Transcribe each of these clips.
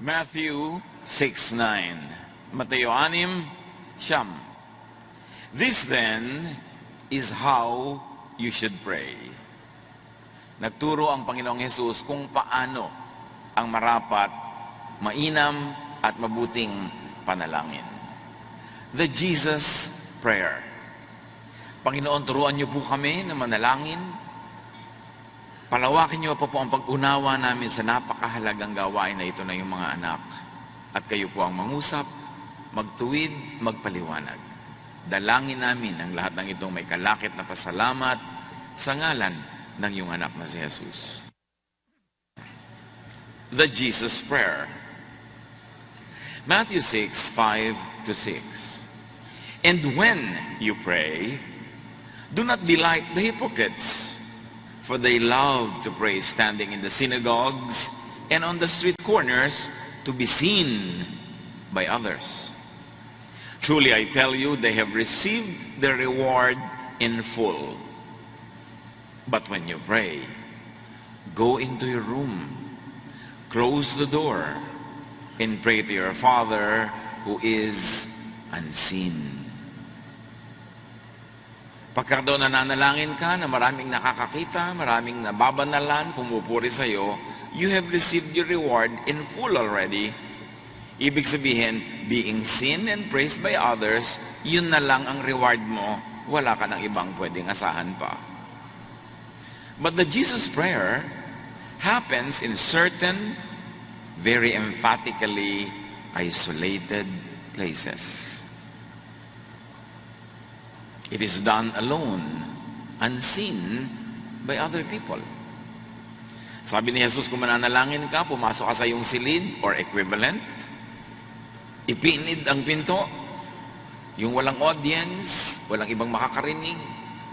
Matthew 6:9. Mateo 6:9. This then is how you should pray. Nagturo ang Panginoong Hesus kung paano ang marapat, mainam at mabuting panalangin. The Jesus Prayer. Panginoon, turuan niyo po kami na manalangin. Palawakin niyo pa po ang pag-unawa namin sa napakahalagang gawain na ito na yung mga anak. At kayo po ang mangusap, magtuwid, magpaliwanag. Dalangin namin ang lahat ng itong may kalakit na pasalamat sa ngalan ng iyong anak na si Jesus. The Jesus Prayer. Matthew 6:5-6. And when you pray, do not be like the hypocrites, for they love to pray standing in the synagogues and on the street corners to be seen by others. Truly I tell you, they have received their reward in full. But when you pray, go into your room, close the door, and pray to your Father who is unseen. Pagka daw nananalangin ka na maraming nakakakita, maraming nababanalan, pumupuri sa iyo, you have received your reward in full already. Ibig sabihin, being seen and praised by others, yun na lang ang reward mo, wala ka ng ibang pwedeng asahan pa. But the Jesus Prayer happens in certain, very emphatically isolated places. It is done alone, unseen by other people. Sabi ni Jesus, kung mananalangin ka, pumasok ka sa iyong silid or equivalent, ipinid ang pinto, yung walang audience, walang ibang makakarinig,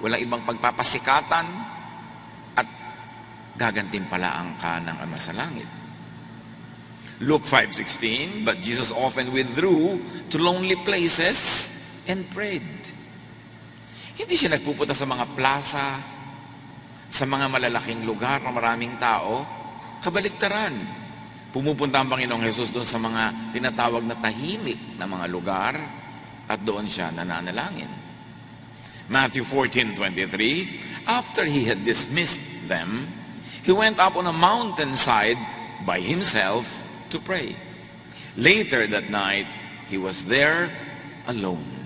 walang ibang pagpapasikatan, at gagantimpalaan ka ng Ama sa langit. Luke 5:16, but Jesus often withdrew to lonely places and prayed. Hindi siya nagpupunta sa mga plaza, sa mga malalaking lugar na maraming tao. Kabaliktaran, pumupunta ang Panginoong Jesus doon sa mga tinatawag na tahimik na mga lugar at doon siya nananalangin. Matthew 14:23, after he had dismissed them, he went up on a mountainside by himself to pray. Later that night, he was there alone.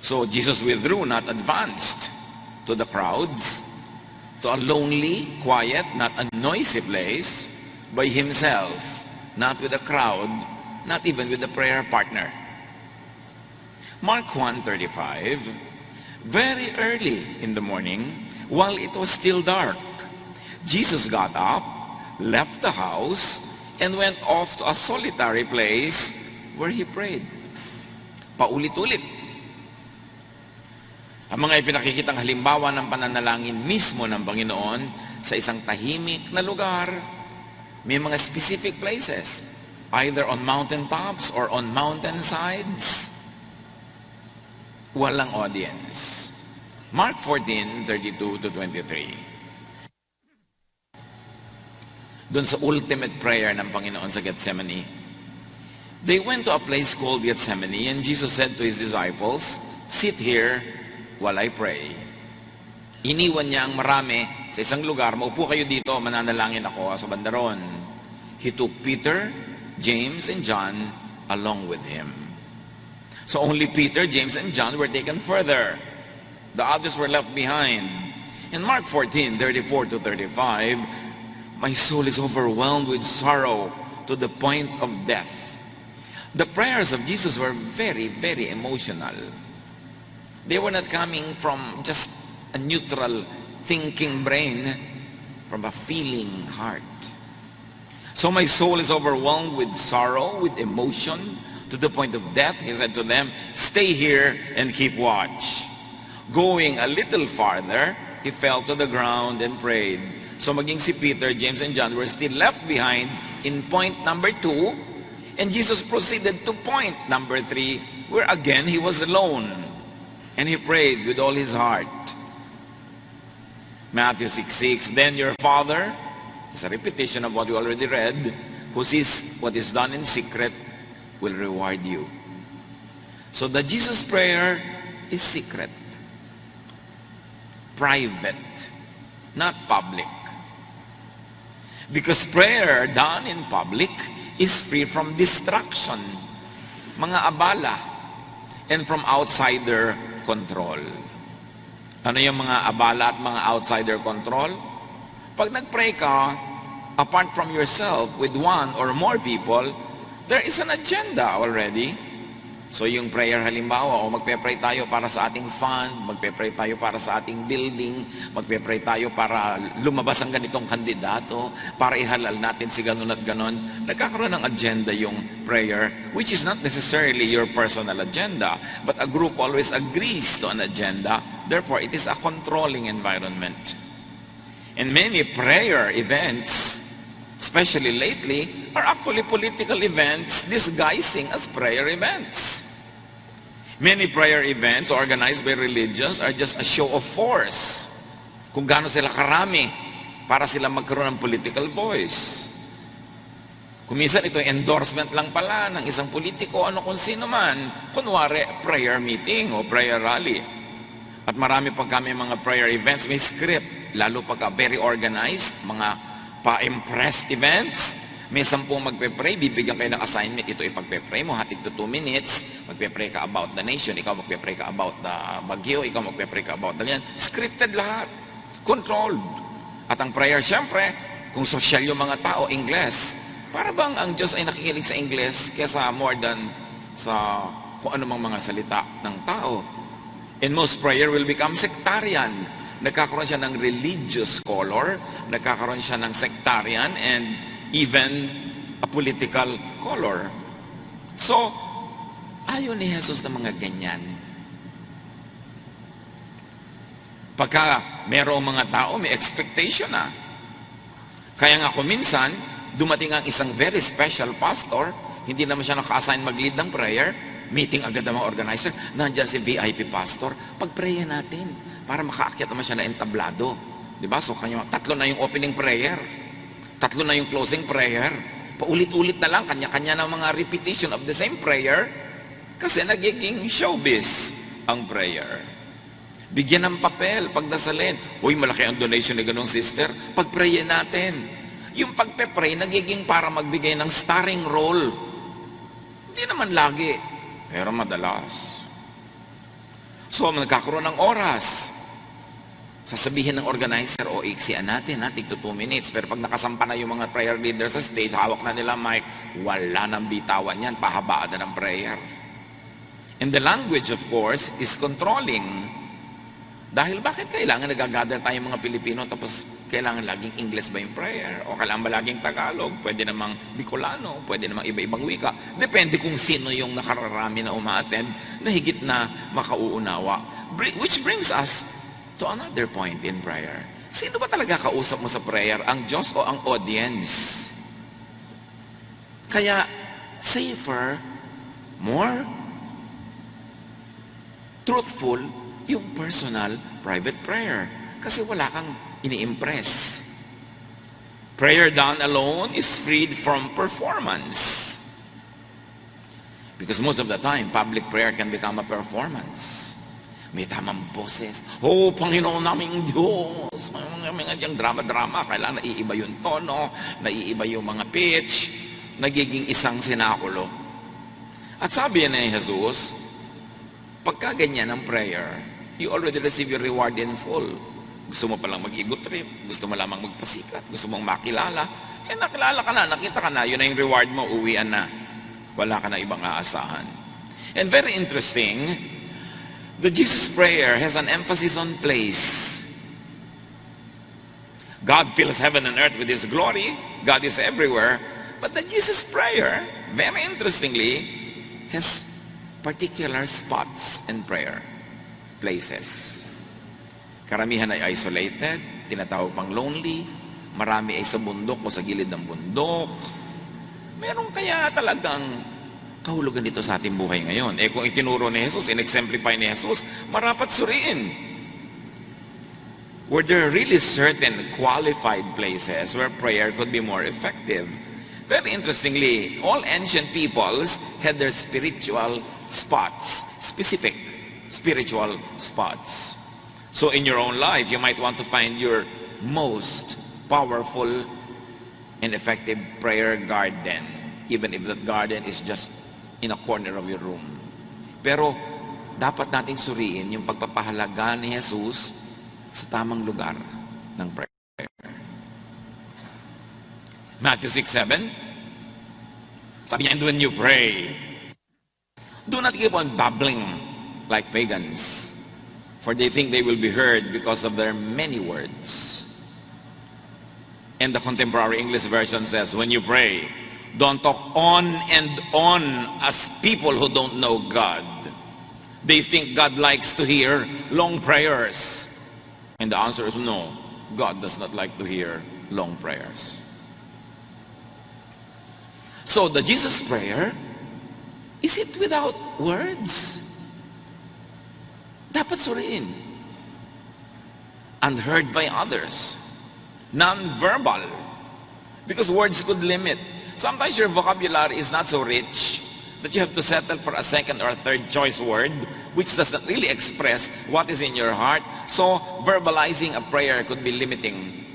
So Jesus withdrew, not advanced to the crowds, to a lonely, quiet, not a noisy place, by himself, not with a crowd, not even with a prayer partner. Mark 1:35, very early in the morning, while it was still dark, Jesus got up, left the house, and went off to a solitary place where he prayed. Paulit-ulit. Ang mga ipinakikitang halimbawa ng pananalangin mismo ng Panginoon sa isang tahimik na lugar, may mga specific places, either on mountaintops or on mountainsides. Walang audience. Mark 14:32-23. Doon sa ultimate prayer ng Panginoon sa Gethsemane, they went to a place called Gethsemane, and Jesus said to his disciples, sit here while I pray. Iniwan niya ang marami sa isang lugar, maupo kayo dito, mananalangin ako sa bandaron. He took Peter, James, and John along with him. So only Peter, James, and John were taken further. The others were left behind. In Mark 14:34-35, my soul is overwhelmed with sorrow to the point of death. The prayers of Jesus were very, very emotional. They were not coming from just a neutral thinking brain, from a feeling heart. So my soul is overwhelmed with sorrow, with emotion, to the point of death. He said to them, stay here and keep watch. Going a little farther, he fell to the ground and prayed. So maging si Peter, James, and John were still left behind in point number 2, and Jesus proceeded to point number 3, where again he was alone. And he prayed with all his heart. Matthew 6:6, then your Father It's a repetition of what we already read. Who sees what is done in secret will reward you. So the Jesus prayer is secret, private, not public. Because prayer done in public is free from distraction, mga abala, and from outsider control. Ano yung mga abala at mga outsider control? Pag nag-pray ka, apart from yourself, with one or more people, there is an agenda already. So yung prayer halimbawa, o magpe-pray tayo para sa ating fund, magpe-pray tayo para sa ating building, magpe-pray tayo para lumabas ang ganitong kandidato, para ihalal natin si ganun at ganon. Nagkakaroon ng agenda yung prayer, which is not necessarily your personal agenda, but a group always agrees to an agenda. Therefore, it is a controlling environment. And many prayer events, especially lately, are actually political events disguising as prayer events. Many prayer events organized by religions are just a show of force. Kung gaano sila karami para sila magkaroon ng political voice. Kung minsan ito endorsement lang pala ng isang politiko, ano kung sino man, kunwari prayer meeting o prayer rally. At marami pag kami mga prayer events, may script, lalo pagka very organized, mga pa-impressed events. May 10 magpe-pray, bibigyan kayo ng assignment, ito ipagpe-pray mo, hatig to 2 minutes, magpe-pray ka about the nation, ikaw magpe-pray ka about the bagyo, ikaw magpe-pray ka about the ganyan. Scripted lahat, controlled. At ang prayer, syempre, kung social yung mga tao, Ingles, para bang ang Diyos ay nakikinig sa Ingles kesa more than sa kung anumang mga salita ng tao. And most prayer will become sectarian. Nagkakaroon siya ng religious color, nagkakaroon siya ng sectarian, and even a political color. So, ayaw ni Jesus na mga ganyan. Pagka merong mga tao, may expectation na. Kaya nga kung minsan, dumating ang isang very special pastor, hindi naman siya naka-assign mag-lead ng prayer, meeting agad ang mga organizer, nandiyan si VIP pastor, pag-prayer natin, para makaakyat naman siya na entablado. Diba? So, tatlo na yung opening prayer. Tatlo na yung closing prayer. Paulit-ulit na lang, kanya-kanya ng mga repetition of the same prayer kasi nagiging showbiz ang prayer. Bigyan ng papel, pagdasalin. Uy, malaki ang donation ni ganong sister. Pag-prayin natin. Yung pagpe-pray, nagiging para magbigay ng starring role. Hindi naman lagi, pero madalas. So, nagkakaroon ng oras. Sasabihin ng organizer, o iksian natin, tig to 2 minutes. Pero pag nakasampa na yung mga prayer leaders sa stage, hawak na nila mic, wala nang bitawan yan, pahabaan na ng prayer. And the language, of course, is controlling. Dahil bakit kailangan nag-gather tayong mga Pilipino tapos kailangan laging English ba yung prayer? O kailangan ba laging Tagalog? Pwede namang Bicolano, pwede namang iba-ibang wika. Depende kung sino yung nakararami na umaattend na higit na makauunawa. Which brings us to another point in prayer. Sino ba talaga kausap mo sa prayer? Ang Diyos o ang audience? Kaya, safer, more truthful, yung personal, private prayer. Kasi wala kang ini-impress. Prayer done alone is freed from performance. Because most of the time, public prayer can become a performance. May tamang boses. Oh, Panginoon naming Diyos. Mga diyang drama-drama. Kailangan naiiba yung tono, naiiba yung mga pitch, nagiging isang sinakulo. At sabi ni Jesus, pagka ganyan ang prayer, you already receive your reward in full. Gusto mo palang mag-ego trip, gusto mo lamang magpasikat, gusto mong makilala, nakilala ka na, nakita ka na, yun na yung reward mo, uwian na. Wala ka na ibang aasahan. And very interesting, the Jesus prayer has an emphasis on place. God fills heaven and earth with His glory. God is everywhere. But the Jesus prayer, very interestingly, has particular spots in prayer. Places. Karamihan ay isolated, tinatawag pang lonely. Marami ay sa bundok o sa gilid ng bundok. Meron kaya talagang kahulugan dito sa ating buhay ngayon. Kung itinuro ni Jesus, in-exemplify ni Jesus, marapat suriin. Were there really certain qualified places where prayer could be more effective? Very interestingly, all ancient peoples had their spiritual spots, specific spiritual spots. So in your own life, you might want to find your most powerful and effective prayer garden, even if that garden is just in a corner of your room. Pero dapat nating suriin yung pagpapahalaga ni Jesus sa tamang lugar ng prayer. Matthew 6:7, sabi niya, and when you pray, do not keep on babbling like pagans, for they think they will be heard because of their many words. And the contemporary English version says, when you pray, don't talk on and on as people who don't know God. They think God likes to hear long prayers. And the answer is no, God does not like to hear long prayers. So the Jesus prayer, is it without words? Dapat suriin. Unheard by others. Non-verbal. Because words could limit. Sometimes your vocabulary is not so rich that you have to settle for a second or third choice word which does not really express what is in your heart. So verbalizing a prayer could be limiting.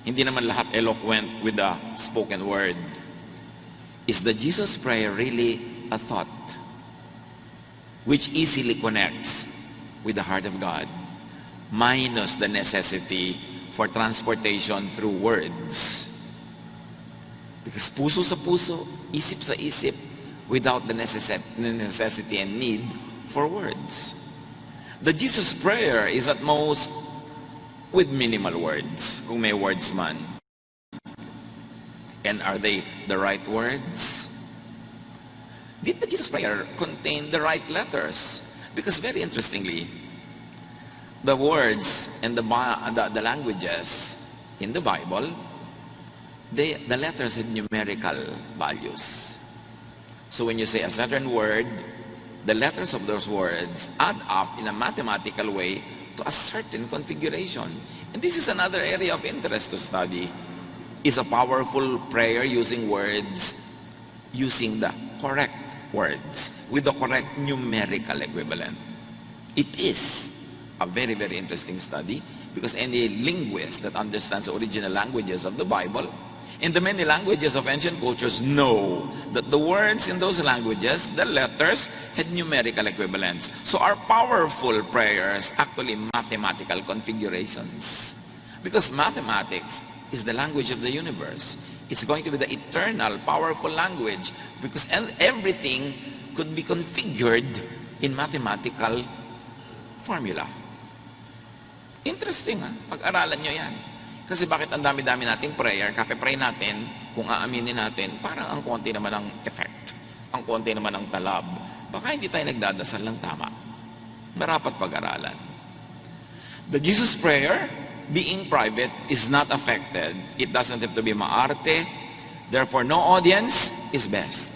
Hindi naman lahat eloquent with the spoken word. Is the Jesus prayer really a thought which easily connects with the heart of God, minus the necessity for transportation through words? Because puso sa puso, isip sa isip, without the necessity and need for words. The Jesus prayer is at most with minimal words, kung may words man. And are they the right words? Did the Jesus prayer contain the right letters? Because very interestingly, the words and the languages in the Bible, the letters have numerical values. So when you say a certain word, the letters of those words add up in a mathematical way to a certain configuration. And this is another area of interest to study. Is a powerful prayer using words, using the correct words, with the correct numerical equivalent? It is a very, very interesting study, because any linguist that understands the original languages of the Bible and the many languages of ancient cultures know that the words in those languages, the letters, had numerical equivalents. So our powerful prayers actually mathematical configurations, because mathematics is the language of the universe. It's going to be the eternal, powerful language, because everything could be configured in mathematical formula. Interesting, ha? Pag-aralan nyo yan. Kasi bakit ang dami-dami nating prayer, kape-pray natin, kung aaminin natin, parang ang konti naman ang effect, ang konti naman ang talab. Baka hindi tayo nagdadasal ng tama. Marapat pag-aralan. The Jesus prayer, being private, is not affected. It doesn't have to be maarte. Therefore, no audience is best.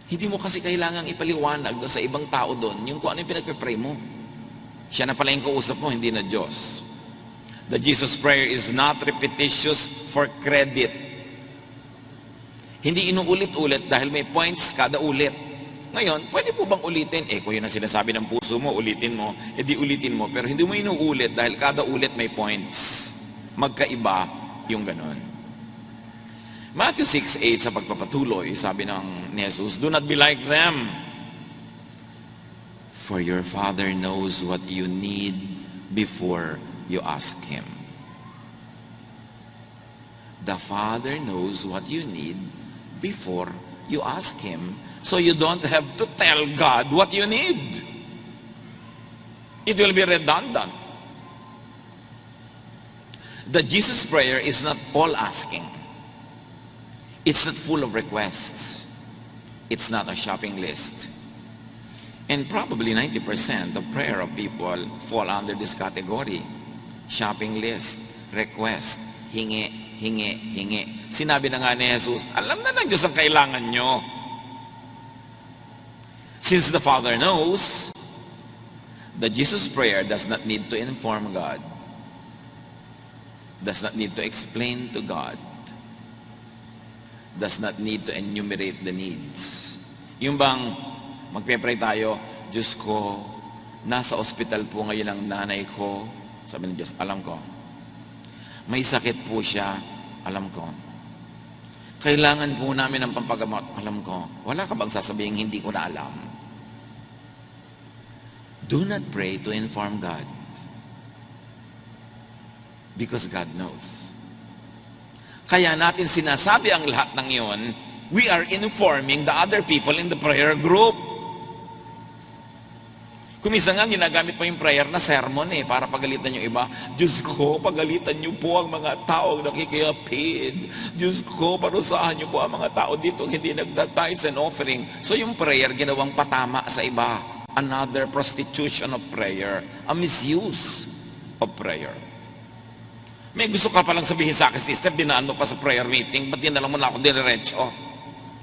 Hindi mo kasi kailangang ipaliwanag sa ibang tao doon yung kung ano yung pinagpipray mo. Siya na pala yung kausap mo, hindi na Diyos. The Jesus prayer is not repetitious for credit. Hindi inuulit-ulit dahil may points kada ulit. Ngayon, pwede po bang ulitin? Kung yun ang sinasabi ng puso mo, ulitin mo, di ulitin mo. Pero hindi mo inuulit dahil kada ulit may points. Magkaiba yung ganun. Matthew 6:8 sa pagpapatuloy, sabi ni Jesus, do not be like them, for your Father knows what you need before you ask Him. The Father knows what you need before you ask Him. So you don't have to tell God what you need. It will be redundant. The Jesus prayer is not all asking. It's not full of requests. It's not a shopping list. And probably 90% of prayer of people fall under this category. Shopping list, request, hingi, hingi, hingi. Sinabi na nga ni Jesus, alam na ng Diyos ang kailangan nyo. Since the Father knows, The Jesus prayer does not need to inform God, does not need to explain to God, does not need to enumerate the needs. Yung bang magpe-pray tayo, Diyos ko, nasa ospital po ngayon ang nanay ko. Sabi ng Diyos, alam ko. May sakit po siya, alam ko. Kailangan po namin ng pampagamot, alam ko. Wala ka bang sasabihin, hindi ko na alam? Do not pray to inform God. Because God knows. Kaya natin sinasabi ang lahat ng iyon, we are informing the other people in the prayer group. Kumisa nga, ginagamit pa yung prayer na sermon para pagalitan yung iba. Diyos ko, pagalitan niyo po ang mga taong nakikiyapid. Diyos ko, parusahan niyo po ang mga tao dito hindi nagda-tithes and offering. So yung prayer, ginawang patama sa iba. Another prostitution of prayer. A misuse of prayer. May gusto ka palang sabihin sa akin, sister, dinaan mo pa sa prayer meeting, ba't din na lang mo na ako diretso?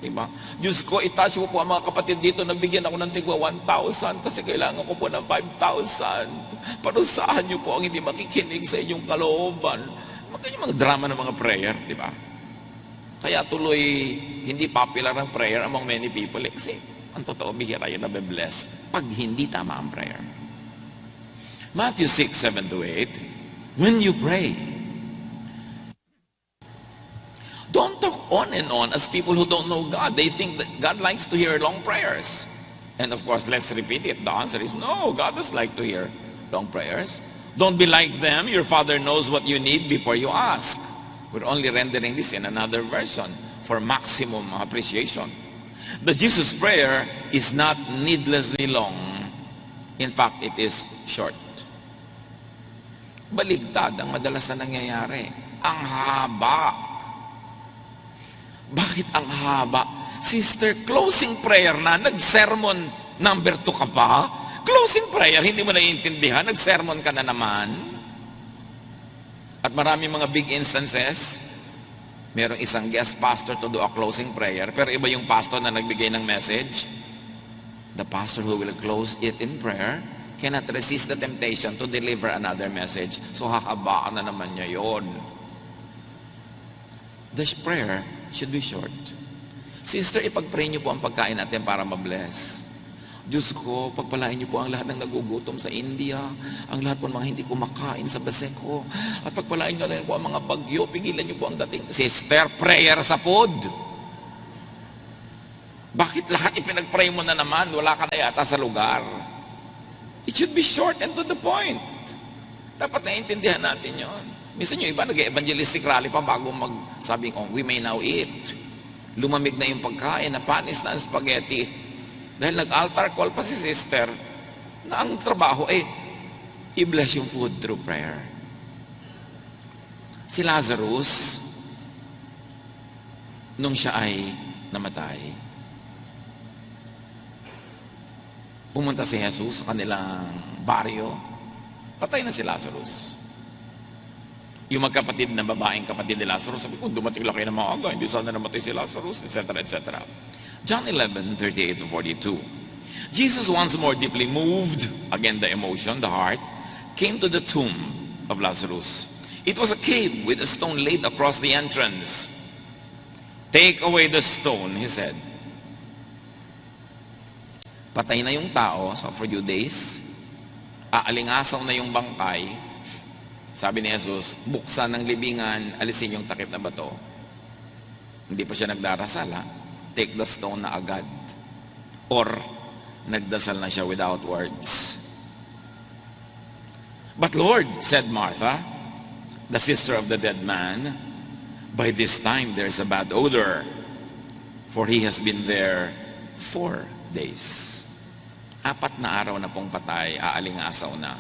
Diba? Diyos ko, itaas mo po ang mga kapatid dito, nabigyan ako ng tigwa 1,000 kasi kailangan ko po ng 5,000. Parusahan niyo po ang hindi makikinig sa inyong kalooban. Magkanya mga drama ng mga prayer, di ba? Kaya tuloy, hindi popular ang prayer among many people. Kasi, ang totoo, bihira yun na be-bless pag hindi tama ang prayer. Matthew 6:7-8, when you pray, don't talk on and on as people who don't know God. They think that God likes to hear long prayers. And of course, let's repeat it. The answer is no, God does like to hear long prayers. Don't be like them. Your Father knows what you need before you ask. We're only rendering this in another version for maximum appreciation. The Jesus prayer is not needlessly long. In fact, it is short. Baligtad ang madalas na nangyayari. Ang haba. Bakit ang haba? Sister, closing prayer na, nag-sermon number 2 ka pa? Closing prayer, hindi mo naiintindihan, nag-sermon ka na naman. At marami mga big instances, merong isang guest pastor to do a closing prayer, pero iba yung pastor na nagbigay ng message. The pastor who will close it in prayer cannot resist the temptation to deliver another message. So hahabaan na naman niya yun. The prayer should be short. Sister, ipag-pray niyo po ang pagkain natin para ma-bless. Diyos ko, pagpalain niyo po ang lahat ng nagugutom sa India, ang lahat po ng mga hindi kumakain sa Baseco, at pagpalain niyo po ang mga bagyo, pigilan niyo po ang dating. Sister, prayer sa food. Bakit lahat ipinag-pray mo na naman? Wala ka na yata sa lugar. It should be short and to the point. Dapat naiintindihan natin yon. Minsan yung iba nag-evangelistic rally pa bago magsabing, oh, we may now eat. Lumamig na yung pagkain, napanis na ang spaghetti. Dahil nag-altar call pa si sister na ang trabaho i-bless yung food through prayer. Si Lazarus, nung siya ay namatay, pumunta si Jesus sa kanilang baryo, patay na si Lazarus. Yung magkapatid na babaeng kapatid ni Lazarus, sabi ko, dumating lang kayo ng maaga, hindi sana namatay si Lazarus, etc., etc. John 11:38-42. Jesus, once more deeply moved, again the emotion, the heart, came to the tomb of Lazarus. It was a cave with a stone laid across the entrance. Take away the stone, he said. Patay na yung tao, so for a few days, aalingasaw na yung bangkay. Sabi ni Jesus, buksan ng libingan, alisin yung takip na bato. Hindi pa siya nagdarasal, take the stone na agad. Or, nagdasal na siya without words. But Lord, said Martha, the sister of the dead man, by this time there's a bad odor, for he has been there 4 days. 4 na araw na pong patay, aalingasaw na.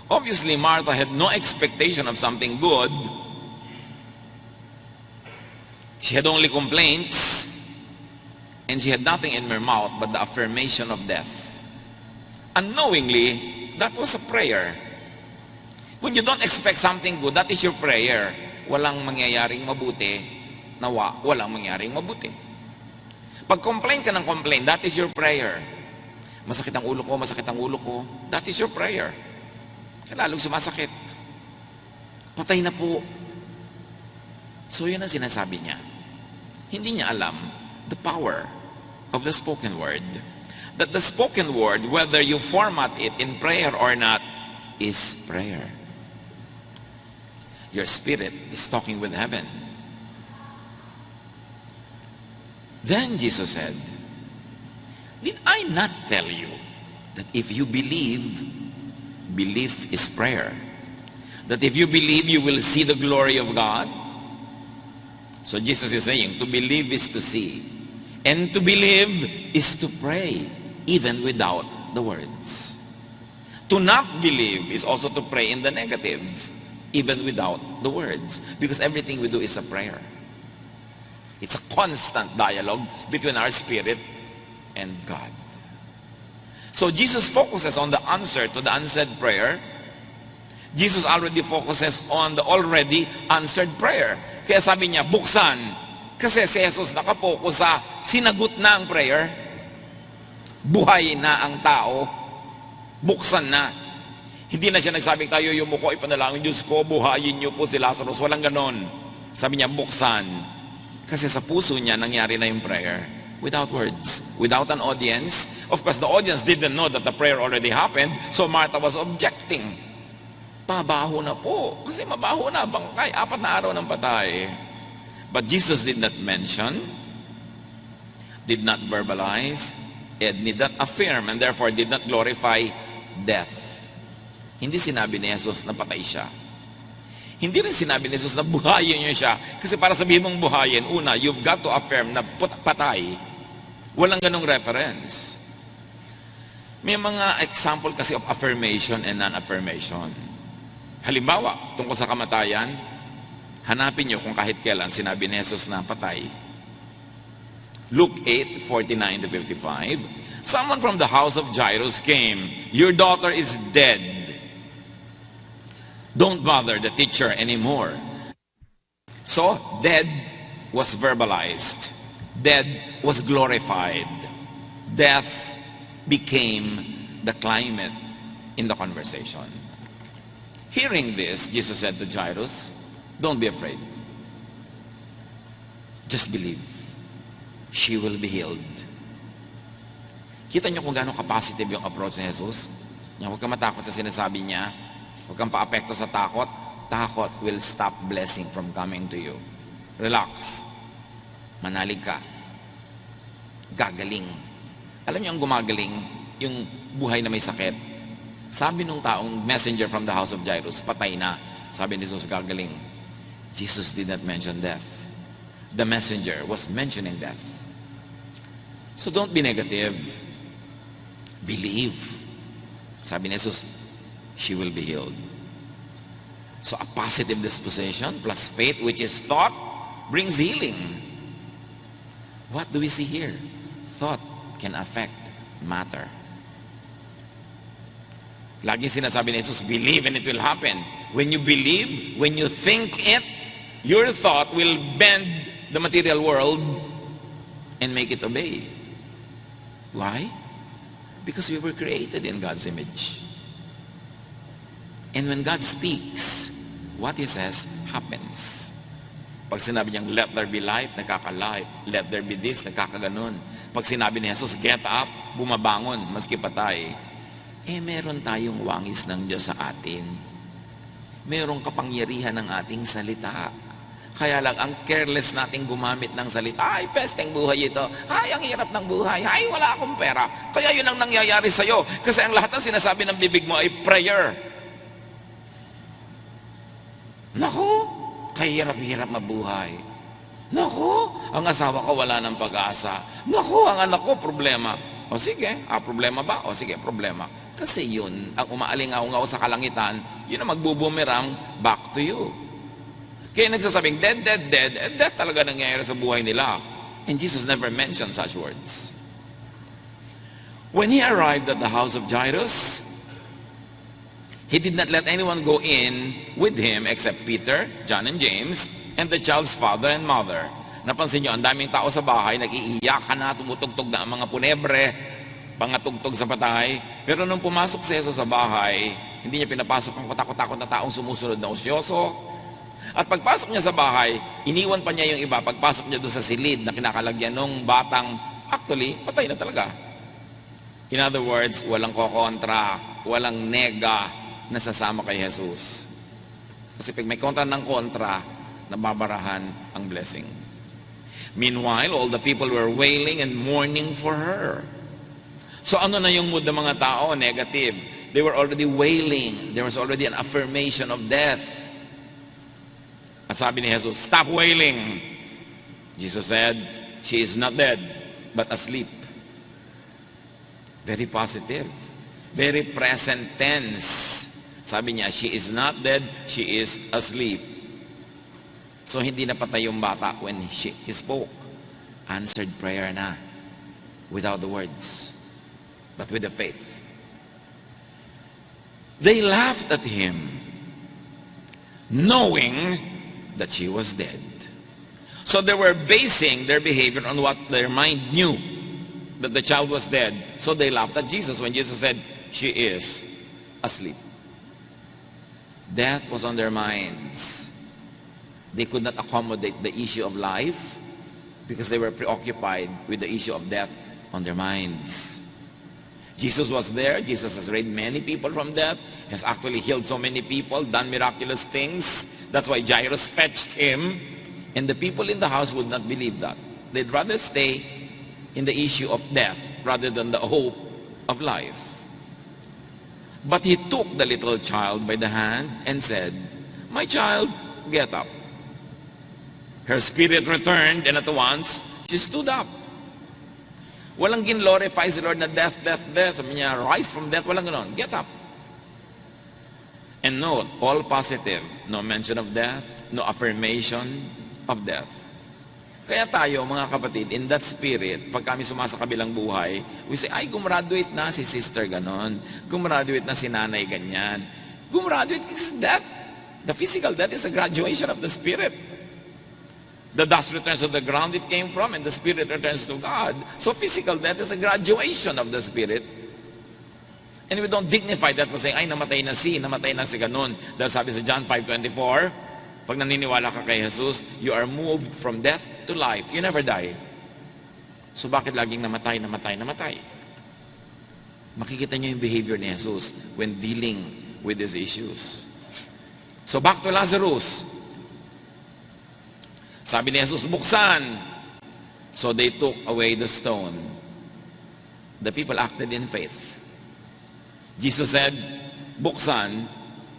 Obviously, Martha had no expectation of something good. She had only complaints, and she had nothing in her mouth but the affirmation of death. Unknowingly, that was a prayer. When you don't expect something good, that is your prayer. Walang mangyayaring mabuti, nawa, walang mangyayaring mabuti. Pag complain ka ng complain, that is your prayer. Masakit ang ulo ko, masakit ang ulo ko. That is your prayer. Kaya lalong sumasakit. Patay na po. So yun ang sinasabi niya. Hindi niya alam the power of the spoken word. That the spoken word, whether you format it in prayer or not, is prayer. Your spirit is talking with heaven. Then Jesus said, did I not tell you that if you believe, belief is prayer? That if you believe, you will see the glory of God? So Jesus is saying, to believe is to see. And to believe is to pray, even without the words. To not believe is also to pray in the negative, even without the words. Because everything we do is a prayer. It's a constant dialogue between our spirit and God. So Jesus focuses on the answer to the unsaid prayer. Jesus already focuses on the already answered prayer. Kaya sabi niya, buksan. Kasi si Jesus nakafocus sa sinagot na ang prayer. Buhay na ang tao. Buksan na. Hindi na siya nagsabing tayo yung muko, ipanalangin, Diyos ko, buhayin niyo po si Lazarus. Walang ganon. Sabi niya, buksan. Kasi sa puso niya, nangyari na yung prayer. Without words. Without an audience. Of course, the audience didn't know that the prayer already happened. So Martha was objecting. Pabaho na po. Kasi mabaho na, bangkay. 4 na araw ng patay. But Jesus did not mention, did not verbalize, and did not affirm, and therefore did not glorify death. Hindi sinabi ni Jesus na patay siya. Hindi rin sinabi ni Jesus na buhayin niyo siya. Kasi para sabihin mong buhayin, una, you've got to affirm na patay. Walang ganong reference. May mga example kasi of affirmation and non-affirmation. Halimbawa, tungkol sa kamatayan, hanapin niyo kung kahit kailan sinabi ni Jesus na patay. Luke 8:49-55. Someone from the house of Jairus came. Your daughter is dead. Don't bother the teacher anymore. So, dead was verbalized. Dead was glorified. Death became the climate in the conversation. Hearing this, Jesus said to Jairus, don't be afraid. Just believe. She will be healed. Kita niyo kung gaano ka-positive yung approach ni Jesus? Huwag kang matakot sa sinasabi niya. Huwag kang paapekto sa takot. Takot will stop blessing from coming to you. Relax. Manalig ka. Gagaling. Alam niyo ang gumagaling, yung buhay na may sakit. Sabi nung taong messenger from the house of Jairus, patay na. Sabi ni Jesus, gagaling. Jesus did not mention death. The messenger was mentioning death. So don't be negative. Believe. Sabi ni Jesus, she will be healed. So a positive disposition plus faith, which is thought, brings healing. What do we see here? Thought can affect matter. Laging sinasabi ni Jesus, believe and it will happen. When you believe, when you think it, your thought will bend the material world and make it obey. Why? Because we were created in God's image. And when God speaks, what He says happens. Pag sinabi niyang, let there be light, nagkaka-light. Let there be this, nagkakaganon. Pag sinabi ni Jesus, get up, bumabangon, maski patay. Meron tayong wangis ng Diyos sa atin. Merong kapangyarihan ng ating salita. Kaya lang, ang careless nating gumamit ng salita, ay, pesteng buhay ito. Ay, ang hirap ng buhay. Ay, wala akong pera. Kaya yun ang nangyayari sa'yo. Kasi ang lahat ng sinasabi ng bibig mo ay prayer. Naku, kahirap-hirap mabuhay. Naku, ang asawa ko wala ng pag-asa. Naku, ang anak ko problema. O sige, problema ba? O sige, problema. Kasi yun, ang umaalingaw-ngaw sa kalangitan, yun ang magbubumerang back to you. Kaya nagsasabing, dead, dead, dead, and death talaga nangyayari sa buhay nila. And Jesus never mentioned such words. When He arrived at the house of Jairus, He did not let anyone go in with Him except Peter, John, and James, and the child's father and mother. Napansin niyo, ang daming tao sa bahay, nag-iiyakan na, tumutugtog na ang mga punebre. pangatugtog sa patay. Pero nung pumasok si Jesus sa bahay, hindi niya pinapasok ang katakot-takot na taong sumusunod na usyoso. At pagpasok niya sa bahay, iniwan pa niya yung iba. Pagpasok niya doon sa silid na kinakalagyan ng batang, actually, patay na talaga. In other words, walang kokontra, walang nega na sasama kay Jesus. Kasi pag may kontra ng kontra, nababarahan ang blessing. Meanwhile, all the people were wailing and mourning for her. So ano na yung mood ng mga tao? Negative. They were already wailing. There was already an affirmation of death. At sabi ni Jesus, stop wailing. Jesus said, she is not dead, but asleep. Very positive. Very present tense. Sabi niya, she is not dead, she is asleep. So hindi napatay yung bata when he spoke. Answered prayer na. Without the words, but with the faith. They laughed at him, knowing that she was dead. So they were basing their behavior on what their mind knew, that the child was dead. So they laughed at Jesus when Jesus said, she is asleep. Death was on their minds. They could not accommodate the issue of life because they were preoccupied with the issue of death on their minds. Jesus was there. Jesus has raised many people from death, has actually healed so many people, done miraculous things. That's why Jairus fetched him, and the people in the house would not believe that. They'd rather stay in the issue of death rather than the hope of life. But he took the little child by the hand and said, my child, get up. Her spirit returned, and at once, she stood up. Walang glorify si Lord na death, death, death. Sabi niya, rise from death. Walang ganon. Get up. And note, all positive. No mention of death. No affirmation of death. Kaya tayo, mga kapatid, in that spirit, pag kami sumasa kabilang buhay, we say, ay, gumraduate na si sister ganon. Gumraduate na si nanay ganyan. Gumraduate is death. The physical death is a graduation of the spirit. The dust returns to the ground it came from, and the spirit returns to God. So physical death is a graduation of the spirit. And we don't dignify that by saying, ay, namatay na si ganun. Dahil sabi sa John 5:24, pag naniniwala ka kay Jesus, you are moved from death to life. You never die. So bakit laging namatay? Makikita niyo yung behavior ni Jesus when dealing with these issues. So back to Lazarus. Sabi ni Jesus, buksan. So they took away the stone. The people acted in faith. Jesus said, buksan,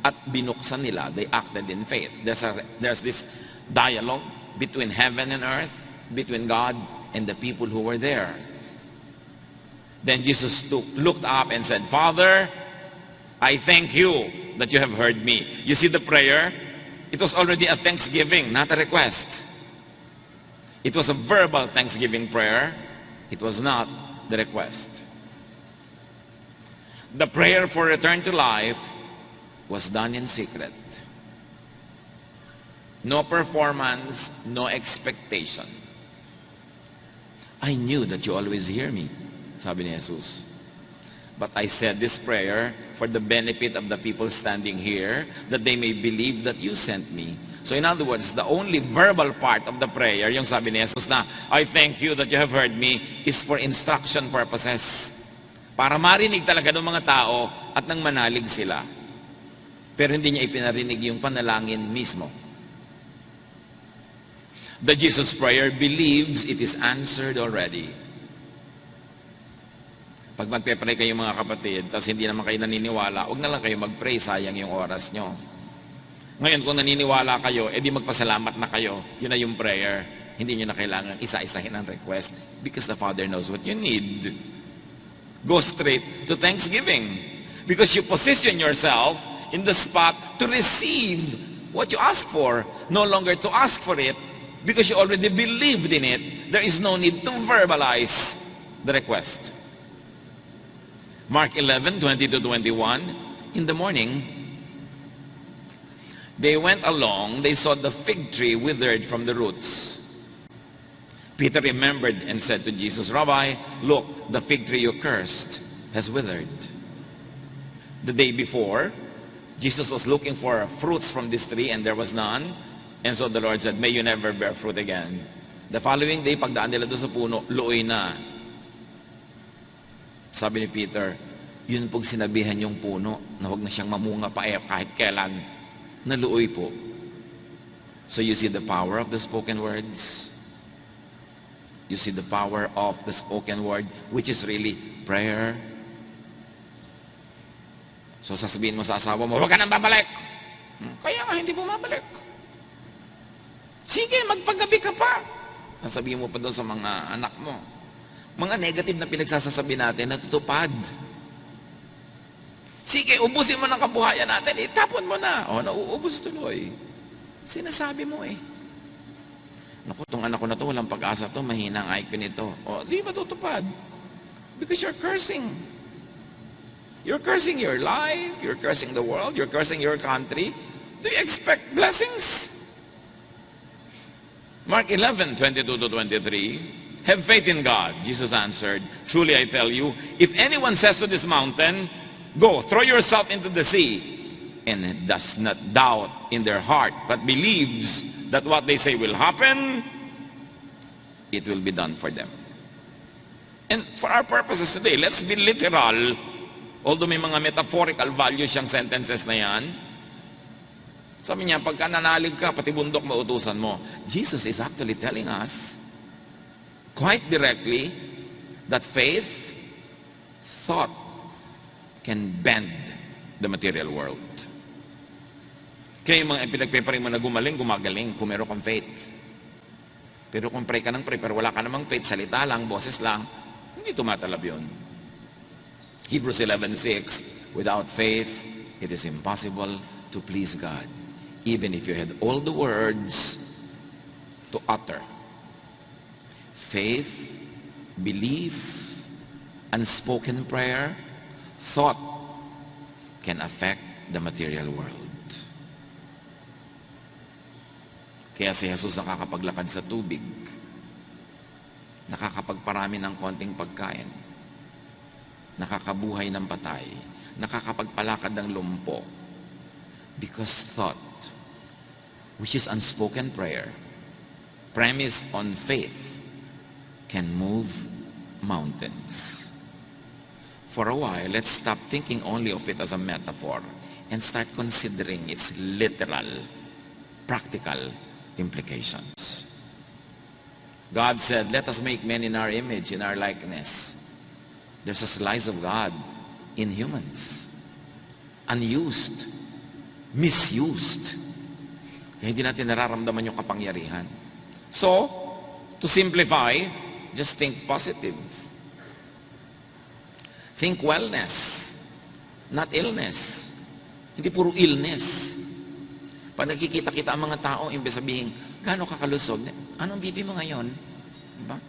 at binuksan nila. They acted in faith. There's this dialogue between heaven and earth, between God and the people who were there. Then Jesus looked up and said, Father, I thank you that you have heard me. You see the prayer? It was already a thanksgiving, not a request. It was a verbal thanksgiving prayer. It was not the request. The prayer for return to life was done in secret. No performance, no expectation. I knew that you always hear me, sabi ni Jesus. But I said this prayer for the benefit of the people standing here, that they may believe that you sent me. So in other words, the only verbal part of the prayer, yung sabi ni Jesus na, I thank you that you have heard me, is for instruction purposes. Para marinig talaga ng mga tao at nang manalig sila. Pero hindi niya ipinarinig yung panalangin mismo. The Jesus prayer believes it is answered already. Pag magpe-pray kayo mga kapatid, tapos hindi naman kayo naniniwala, huwag na lang kayo mag-pray, sayang yung oras nyo. Ngayon, kung naniniwala kayo, edi magpasalamat na kayo. Yun na yung prayer. Hindi nyo na kailangan isa-isahin ang request because the Father knows what you need. Go straight to thanksgiving because you position yourself in the spot to receive what you ask for, no longer to ask for it because you already believed in it. There is no need to verbalize the request. Mark 11:20-21, in the morning, they went along, they saw the fig tree withered from the roots. Peter remembered and said to Jesus, Rabbi, look, the fig tree you cursed has withered. The day before, Jesus was looking for fruits from this tree and there was none. And so the Lord said, may you never bear fruit again. The following day, pagdaan nila doon sa puno, luoy na. Sabi ni Peter, yun pong sinabihan yung puno na huwag na siyang mamunga pa kahit kailan. Naluoy po. So you see the power of the spoken words? You see the power of the spoken word, which is really prayer. So sasabihin mo sa asawa mo, huwag ka nang babalik. Kaya nga hindi bumabalik. Sige, magpagabi ka pa. Sasabihin mo pa doon sa mga anak mo. Mga negative na pinagsasasabi natin, natutupad. Sige, ubusin mo ng kabuhayan natin, itapon mo na. O, nauubos tuloy. Sinasabi mo eh. Naku, itong anak ko na to, walang pag-asa to, mahina ang IQ nito. O, di ba tutupad? Because you're cursing. You're cursing your life, you're cursing the world, you're cursing your country. Do you expect blessings? Mark 11:22-23, have faith in God. Jesus answered, truly I tell you, if anyone says to this mountain, go, throw yourself into the sea, and does not doubt in their heart, but believes that what they say will happen, it will be done for them. And for our purposes today, let's be literal, although may mga metaphorical values siyang sentences na yan. Sabi niya, pagka nanalig ka, pati bundok mautusan mo. Jesus is actually telling us, quite directly, that faith, thought, can bend the material world. Kaya yung mga pinagpepare mo na gumaling, gumagaling, kung meron kang faith. Pero kung pray ka ng pray, pero wala ka namang faith, salita lang, boses lang, hindi tumatalab yun. Hebrews 11:6, without faith, it is impossible to please God. Even if you had all the words to utter. Faith, belief, unspoken prayer, thought can affect the material world. Kaya si Jesus nakakapaglakad sa tubig, nakakapagparami ng konting pagkain, nakakabuhay ng patay, nakakapagpalakad ng lumpo, because thought, which is unspoken prayer, premised on faith, can move mountains. For a while, let's stop thinking only of it as a metaphor and start considering its literal, practical implications. God said, let us make men in our image, in our likeness. There's a slice of God in humans. Unused, misused. Kaya hindi natin nararamdaman yung kapangyarihan. So, to simplify, just think positive. Think wellness, not illness. Hindi puro illness. Pag nakikita-kita ang mga tao, imbes sabihin, gaano kakalusog? Anong BP mo ngayon? Diba?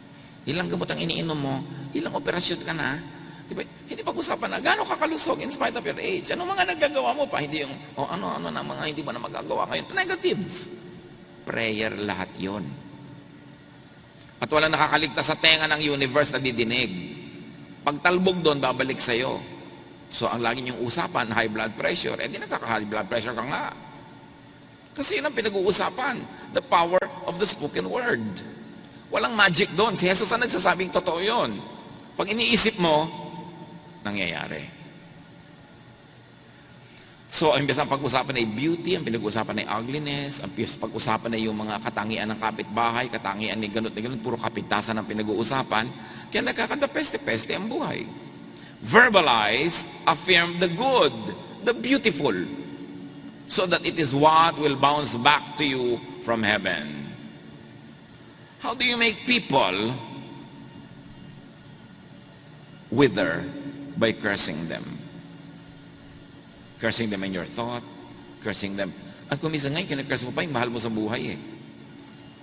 Ilang gamot ang iniinom mo? Ilang operasyon ka na? Diba? Hindi pag-usapan na, gaano kakalusog in spite of your age? Anong mga nagagawa mo pa? Hindi yung, ano na mga hindi mo na magagawa ngayon? Negative. Prayer lahat yon. At walang nakakaligtas sa tenga ng universe na didinig. Pagtalbog doon, babalik sa'yo. So, ang lagi niyong usapan, high blood pressure, di nagkaka-high blood pressure ka nga. Kasi yun ang pinag-uusapan, the power of the spoken word. Walang magic doon. Si Jesus ang nagsasabing totoo yun. Pag iniisip mo, nangyayari. So, imbes ang pag-usapan ay beauty, ang pinag-usapan ay ugliness, ang pag-usapan ay yung mga katangian ng kapitbahay, katangian ni ganun, puro kapitasan ang pinag-uusapan, kaya nagkakadapeste-peste ang buhay. Verbalize, affirm the good, the beautiful, so that it is what will bounce back to you from heaven. How do you make people wither? By cursing them. Cursing them in your thought, cursing them. At kung minsan ngayon, kinakurs mo pa, yung mahal mo sa buhay eh.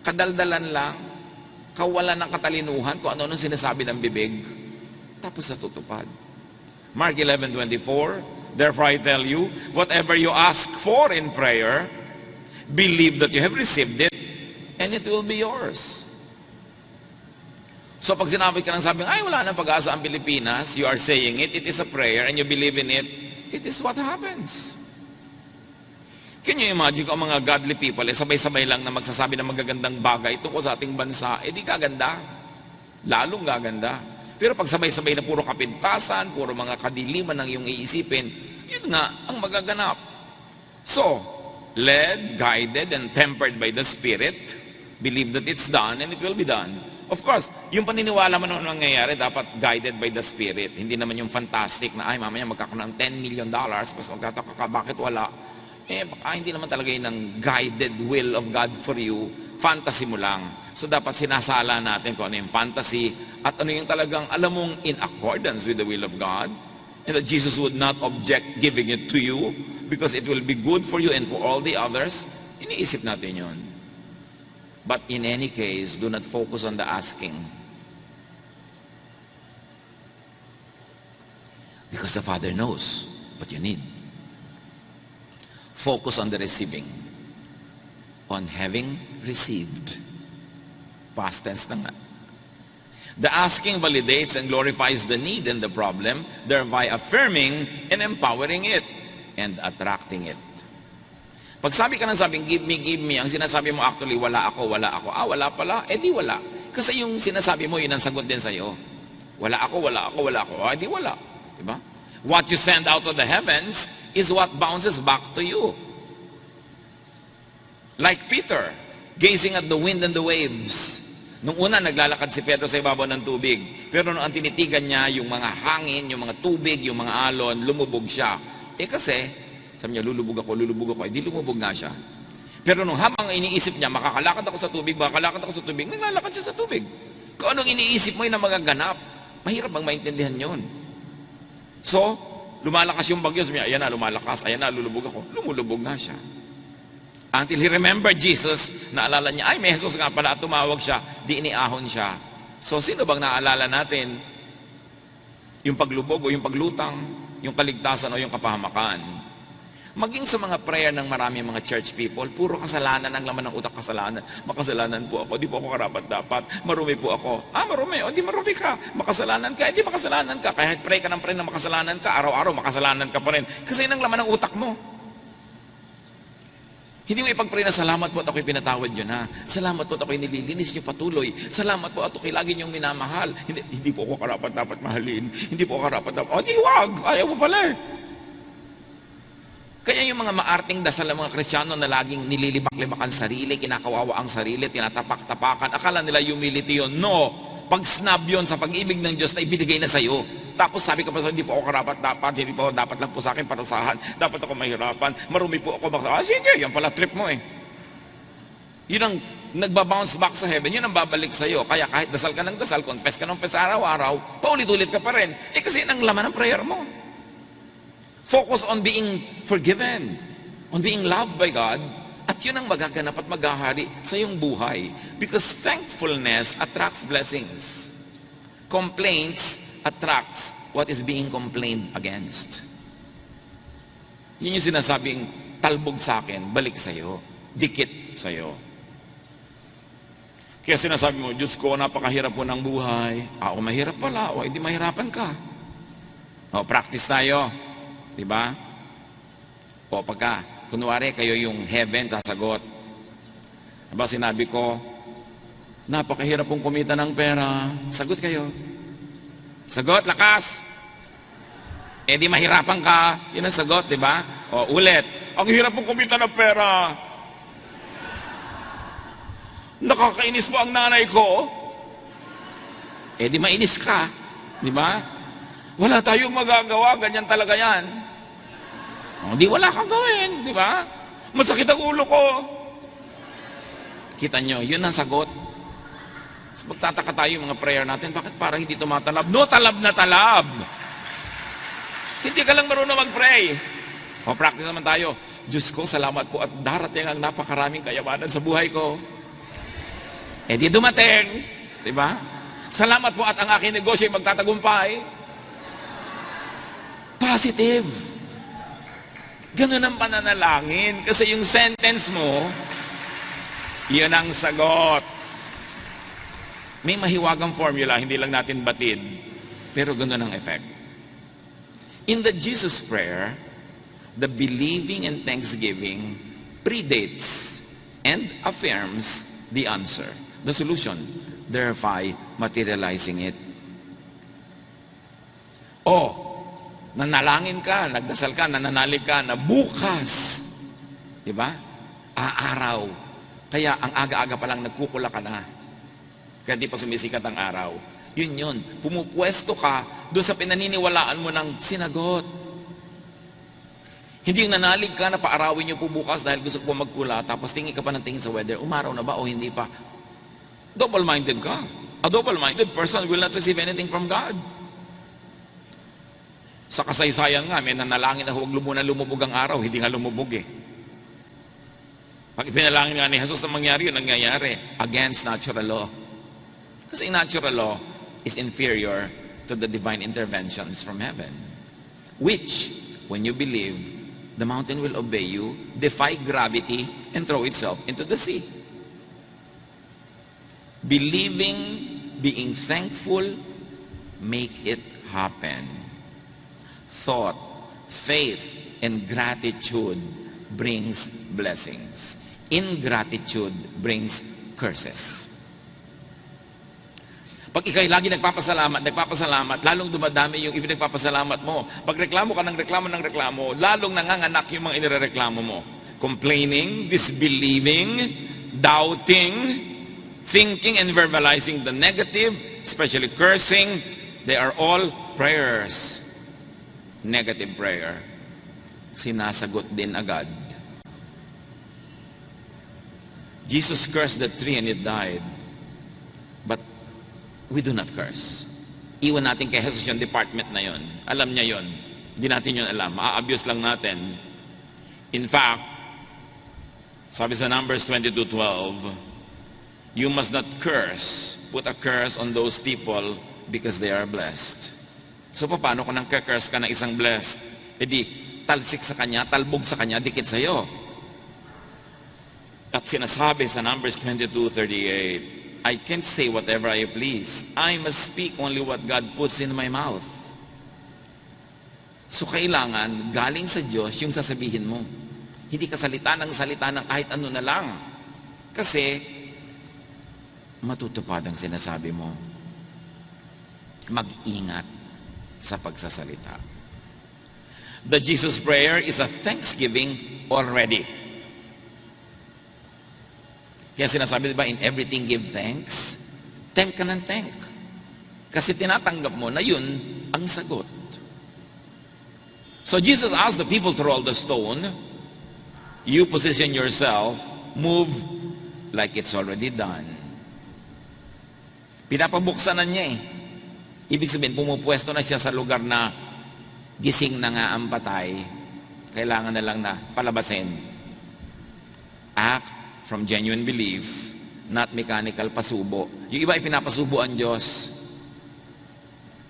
Kadaldalan lang, kawalan ng katalinuhan, kung ano-ano sinasabi ng bibig, tapos natutupad. Mark 11:24, therefore I tell you, whatever you ask for in prayer, believe that you have received it, and it will be yours. So pag sinabi ka ng sabi, ay wala nang pag-asa ang Pilipinas, you are saying it is a prayer, and you believe in it is what happens. Can you imagine kung ang mga godly people, sabay-sabay lang na magsasabi ng magagandang bagay tungkol sa ating bansa, di gaganda. Lalong gaganda. Pero pag sabay-sabay na puro kapintasan, puro mga kadiliman ang iyong iisipin, yun nga ang magaganap. So, led, guided, and tempered by the Spirit, believe that it's done and it will be done. Of course, yung paniniwala mo na nangyayari, dapat guided by the Spirit. Hindi naman yung fantastic na, ay mamaya magkakaroon ng $10 million, tapos magkataka ka, bakit wala? Hindi naman talaga yun ang guided will of God for you. Fantasy mo lang. So dapat sinasala natin kung ano yung fantasy at ano yung talagang alam mong in accordance with the will of God, and that Jesus would not object giving it to you because it will be good for you and for all the others. Iniisip natin yun. But in any case, do not focus on the asking. Because the Father knows what you need. Focus on the receiving. On having received. Past tense na nga. The asking validates and glorifies the need and the problem, thereby affirming and empowering it and attracting it. Pag sabi ka ng sabing, give me, ang sinasabi mo actually, wala ako. Wala pala, di wala. Kasi yung sinasabi mo, yun ang sagot din sa'yo. Wala ako. Di wala. Diba? What you send out of the heavens is what bounces back to you. Like Peter, gazing at the wind and the waves. Nung una, naglalakad si Pedro sa ibabaw ng tubig. Pero nung ang tinitigan niya, yung mga hangin, yung mga tubig, yung mga alon, lumubog siya. Kasi, sabi niya, lulubog ako, di lumubog nga siya. Pero nung habang iniisip niya, makakalakad ako sa tubig, naglalakad siya sa tubig. Kung anong iniisip mo yun na magaganap, mahirap bang maintindihan yun? So, lumalakas yung bagyo, sabi niya, ayan na, lumalakas, ayan na, lulubog ako. Lumulubog nga siya. Until he remembered Jesus, naalala niya, ay, may Jesus nga pala, at tumawag siya, di iniahon siya. So, sino bang naalala natin? Yung paglubog o yung paglutang, yung kaligtasan o yung kapahamakan. Maging sa mga prayer ng marami mga church people, puro kasalanan ang laman ng utak, kasalanan. Makasalanan po ako, di po ako karapat-dapat. Marumi po ako. Marumi, di marumi ka. Makasalanan ka, di makasalanan ka. Kahit pray ka ng pray na makasalanan ka, araw-araw makasalanan ka pa rin. Kasi yun ang laman ng utak mo. Hindi mo ipag-pray na salamat po at ako'y pinatawad nyo na. Salamat po at ako'y nililinis nyo patuloy. Salamat po at ako'y lagi nyong minamahal. Hindi po ako karapat-dapat mahalin. Hindi po ako karapat-dapat. Di wag, ayaw mo pala eh. Kaya yung mga maarting dasal ng mga Kristiyano na laging nililibak-libak ang sarili, kinakawawa ang sarili, tinatapak-tapakan, akala nila humility yun. No! Pag snub yun sa pag-ibig ng Diyos na ibinigay na sa'yo. Tapos sabi ka pa sa hindi po ako karapat-dapat, hindi po dapat lang po sa akin parusahan, dapat ako mahirapan, marumi po ako. Sige, yan pala trip mo eh. Yun ang nagbabounce back sa heaven, yun ang babalik sa'yo. Kaya kahit dasal ka ng dasal, confess ka ng confess araw-araw, paulit-ulit ka pa rin. Kasi yun ang laman ng prayer mo. Focus on being forgiven, on being loved by God, at yun ang magaganap at maghahari sa iyong buhay. Because thankfulness attracts blessings. Complaints attracts what is being complained against. Yun yung sinasabing, talbog sa akin, balik sa'yo, dikit sa'yo. Kaya sinasabi mo, Diyos ko, napakahirap po ng buhay. Ako mahirap pala, o hindi mahirapan ka. Practice tayo. Diba? O pagka, kunwari kayo yung heaven sasagot. Diba sinabi ko, napakahirap pong kumita ng pera. Sagot kayo. Sagot, lakas. Di mahirapan ka. Yun ang sagot, diba? O ulit, ang hirap pong kumita ng pera. Nakakainis po ang nanay ko. Di mainis ka. Diba? Wala tayong magagawa, ganyan talaga yan. Di wala kang gawin, di ba? Masakit ang ulo ko. Kita nyo, yun ang sagot. So, magtataka tayo yung mga prayer natin, bakit parang hindi tumatalab? No, talab na talab. Hindi ka lang marunong mag-pray. Practice naman tayo. Diyos ko, salamat po at darating ang napakaraming kayamanan sa buhay ko. Di dumating, di ba? Salamat po at ang aking negosyo ay magtatagumpay. Positive. Ganun ang pananalangin. Kasi yung sentence mo, yun ang sagot. may mahiwagang formula, hindi lang natin batid, pero ganoon ang effect. In the Jesus prayer, the believing and thanksgiving predates and affirms the answer, the solution, thereby materializing it. Nanalangin ka, nagdasal ka, nananalig ka na bukas, di ba? Aaraw. Kaya ang aga-aga pa lang nagkukula ka na. Kaya di pa sumisikat ang araw. Yun. Pumupwesto ka doon sa pinaniniwalaan mo ng sinagot. Hindi yung nanalig ka na paarawin niyo po bukas dahil gusto ko magkula, tapos tingin ka pa ng tingin sa weather, umaraw na ba o hindi pa? Double-minded ka. A double-minded person will not receive anything from God. Sa kasaysayan nga, may nanalangin na huwag muna lumubog ang araw, hindi nga lumubog eh. Pag ipinalangin nga ni Jesus na mangyari, yun nangyayari against natural law. Kasi natural law is inferior to the divine interventions from heaven, which, when you believe, the mountain will obey you, defy gravity, and throw itself into the sea. Believing, being thankful, make it happen. Thought, faith, and gratitude brings blessings. Ingratitude brings curses. Pag ikay lagi nagpapasalamat, lalong dumadami yung ipinagpapasalamat mo. Pag reklamo ka ng reklamo, lalong nanganganak yung mga inirereklamo mo. Complaining, disbelieving, doubting, thinking and verbalizing the negative, especially cursing, they are all prayers. Negative prayer, sinasagot din agad. Jesus cursed the tree and it died. But we do not curse. Iwan natin kay Jesus yung department na yon. Alam niya yon. Hindi natin yun alam. Ma-abuse lang natin. In fact, sabi sa Numbers 22:12, you must not curse, put a curse on those people because they are blessed. So paano kung nang curse ka ng isang blessed? E di, talsik sa kanya, talbog sa kanya, dikit sa'yo. At sinasabi sa Numbers 22:38, I can't say whatever I please. I must speak only what God puts in my mouth. So kailangan, galing sa Diyos yung sasabihin mo. Hindi ka salita ng kahit ano na lang. Kasi, matutupad ang sinasabi mo. Mag-ingat sa pagsasalita. The Jesus prayer is a thanksgiving already. Kaya sinasabi, diba, in everything give thanks. Thank ka ng thank. Kasi tinatanggap mo na yun ang sagot. So Jesus asked the people to roll the stone. You position yourself, move like it's already done. Pinapabuksan na niya eh. Ibig sabihin, pumupwesto na siya sa lugar na gising na nga ang patay. Kailangan na lang na palabasin. Act from genuine belief, not mechanical pasubo. Yung iba ay pinapasubo ang Diyos.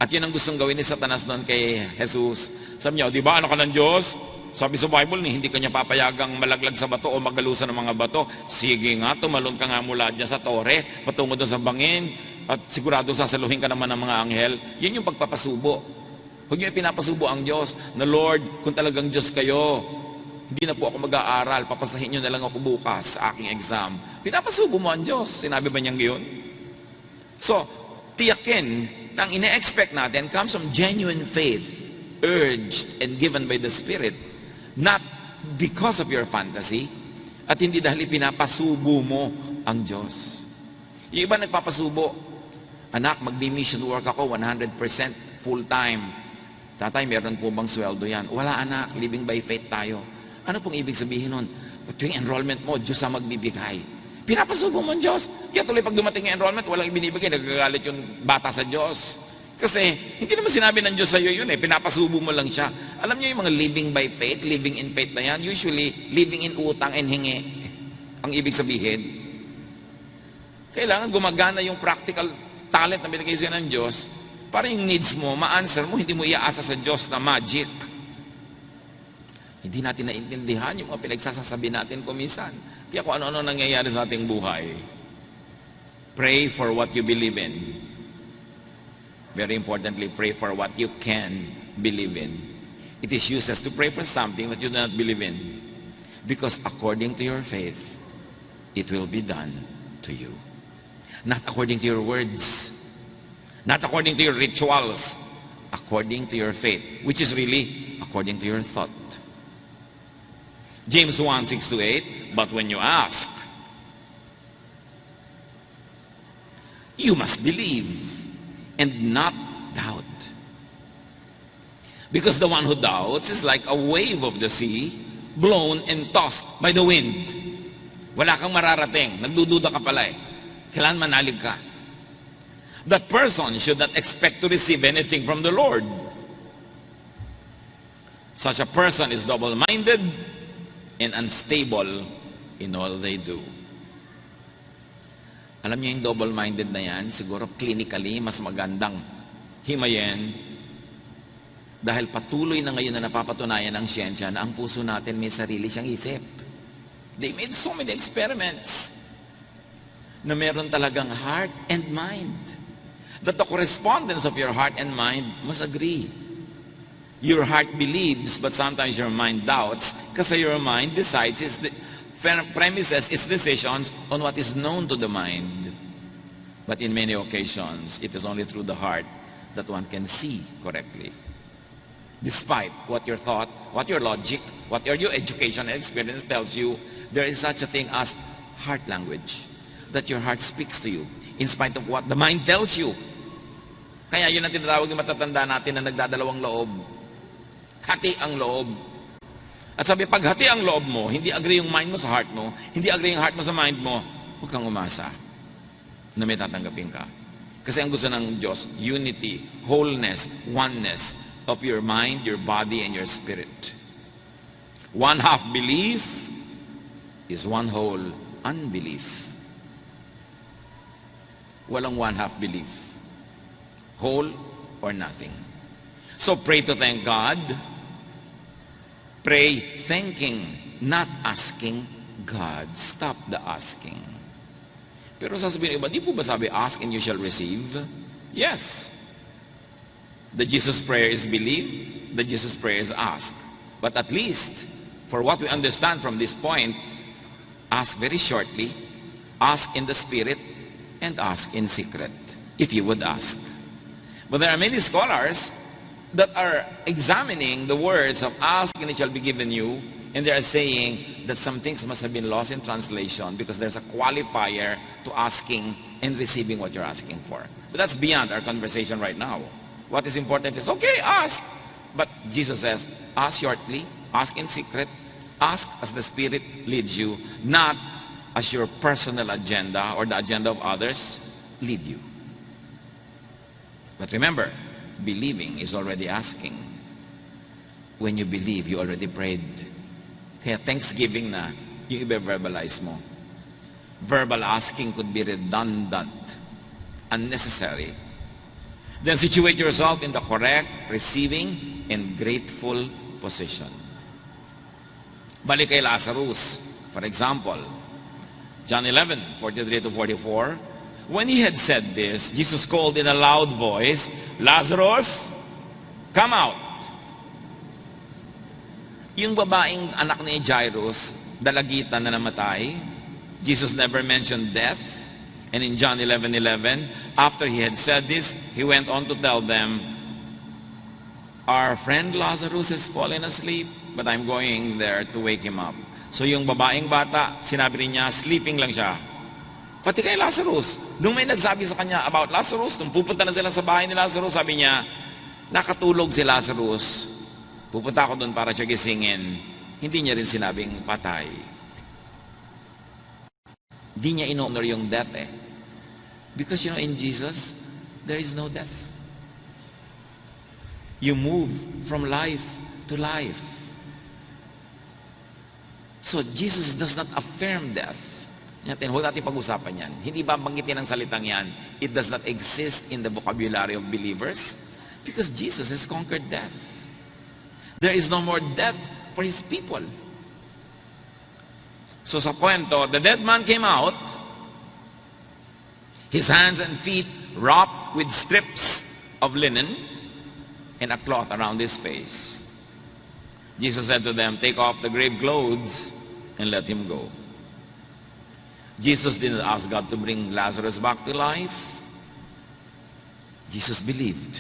At yun ang gustong gawin ni Satanas noon kay Jesus. Sabi niya, di ba anak ka ng Diyos? Sabi sa Bible ni, hindi kanya papayagang malaglag sa bato o magalusan ng mga bato. Sige nga, tumalon ka nga mula dyan sa tore, patungo doon sa bangin, at sigurado sasaluhin ka naman ng mga anghel. Yun yung pagpapasubo. Huwag niyo pinapasubo ang Diyos na, Lord, kung talagang Diyos kayo, hindi na po ako mag-aaral, papasahin niyo na lang ako bukas sa aking exam. Pinapasubo mo ang Diyos. Sinabi ba niyang gayon? So, tiyakin na ang ine-expect natin comes from genuine faith, urged and given by the Spirit, not because of your fantasy, at hindi dahil pinapasubo mo ang Diyos. Yung iba nagpapasubo, anak, magbi-mission work ako 100% full-time. Tatay, meron po bang sweldo yan? Wala anak, living by faith tayo. Ano pong ibig sabihin nun? Tuwing enrollment mo, Diyos ang magbibigay. Pinapasubo mo ang Diyos. Kaya tuloy pag dumating yung enrollment, walang ibinibigay, nagagalit yung bata sa Diyos. Kasi hindi naman sinabi ng Diyos sa iyo yun eh, pinapasubo mo lang siya. Alam niyo yung mga living by faith, living in faith na yan, usually living in utang and hingi ang ibig sabihin. Kailangan gumagana yung practical talent na binigay sa'yo ng Diyos para yung needs mo, ma-answer mo, hindi mo iaasa sa Diyos na magic. Hindi natin naintindihan yung mga pinagsasasabi natin kuminsan. Kaya kung ano-ano nangyayari sa ating buhay. Pray for what you believe in. Very importantly, pray for what you can believe in. It is useless to pray for something that you do not believe in, because according to your faith, it will be done to you. Not according to your words, not according to your rituals, according to your faith, which is really according to your thought. James 1:6-8, but when you ask, you must believe and not doubt. Because the one who doubts is like a wave of the sea, blown and tossed by the wind. Wala kang mararating. Nagdududa ka pala eh. Kailangan manalig ka. That person should not expect to receive anything from the Lord. Such a person is double-minded and unstable in all they do. Alam niyo yung double-minded na yan, siguro clinically mas magandang himayin dahil patuloy na ngayon na napapatunayan ng siyensya na ang puso natin may sarili siyang isip. They made so many experiments na meron talagang heart and mind. That the correspondence of your heart and mind must agree. Your heart believes, but sometimes your mind doubts kasi your mind decides premises its decisions on what is known to the mind. But in many occasions, it is only through the heart that one can see correctly. Despite what your thought, what your logic, what your education and experience tells you, there is such a thing as heart language, that your heart speaks to you, in spite of what the mind tells you. Kaya yun ang tinatawag ng matatanda natin na nagdadalawang loob. Hati ang loob. At sabi, pag hati ang loob mo, hindi agree yung mind mo sa heart mo, hindi agree yung heart mo sa mind mo, huwag kang umasa na may tatanggapin ka. Kasi ang gusto ng Diyos, unity, wholeness, oneness of your mind, your body, and your spirit. One half belief is one whole unbelief. Walang one half belief. Whole or nothing. So pray to thank God. Pray thanking, not asking God. Stop the asking. Pero sasabihin iba, di po ba sabi, ask and you shall receive? Yes. The Jesus prayer is believe, the Jesus prayer is ask. But at least, for what we understand from this point, ask very shortly, ask in the Spirit, and ask in secret, if you would ask. But there are many scholars that are examining the words of ask and it shall be given you, and they are saying that some things must have been lost in translation because there's a qualifier to asking and receiving what you're asking for. But that's beyond our conversation right now. What is important is, okay, ask. But Jesus says, ask shortly, ask in secret, ask as the Spirit leads you, not as your personal agenda or the agenda of others lead you. But remember, believing is already asking. When you believe, you already prayed. Kaya thanksgiving na yung i-verbalize mo. Verbal asking could be redundant, unnecessary. Then situate yourself in the correct, receiving, and grateful position. Balik kay Lazarus, for example, John 11:43-44. When he had said this, Jesus called in a loud voice, Lazarus, come out. Yung babaeng anak ni Jairus, dalagitan na namatay, Jesus never mentioned death. And in John 11:11, after he had said this, he went on to tell them, our friend Lazarus has fallen asleep, but I'm going there to wake him up. So yung babaeng bata, sinabi niya, sleeping lang siya. Pati kay Lazarus, nung may nagsabi sa kanya about Lazarus, nung pupunta na sila sa bahay ni Lazarus, sabi niya, nakatulog si Lazarus, pupunta ako doon para siya gisingin. Hindi niya rin sinabing patay. Hindi niya in-honor yung death eh. Because you know, in Jesus, there is no death. You move from life to life. So Jesus does not affirm death. Huwag natin pag-usapan yan. Hindi ba banggitin ang salitang yan? It does not exist in the vocabulary of believers because Jesus has conquered death. There is no more death for His people. So sa kwento, the dead man came out. His hands and feet wrapped with strips of linen and a cloth around his face. Jesus said to them, "Take off the grave clothes and let him go." Jesus didn't ask God to bring Lazarus back to life. Jesus believed.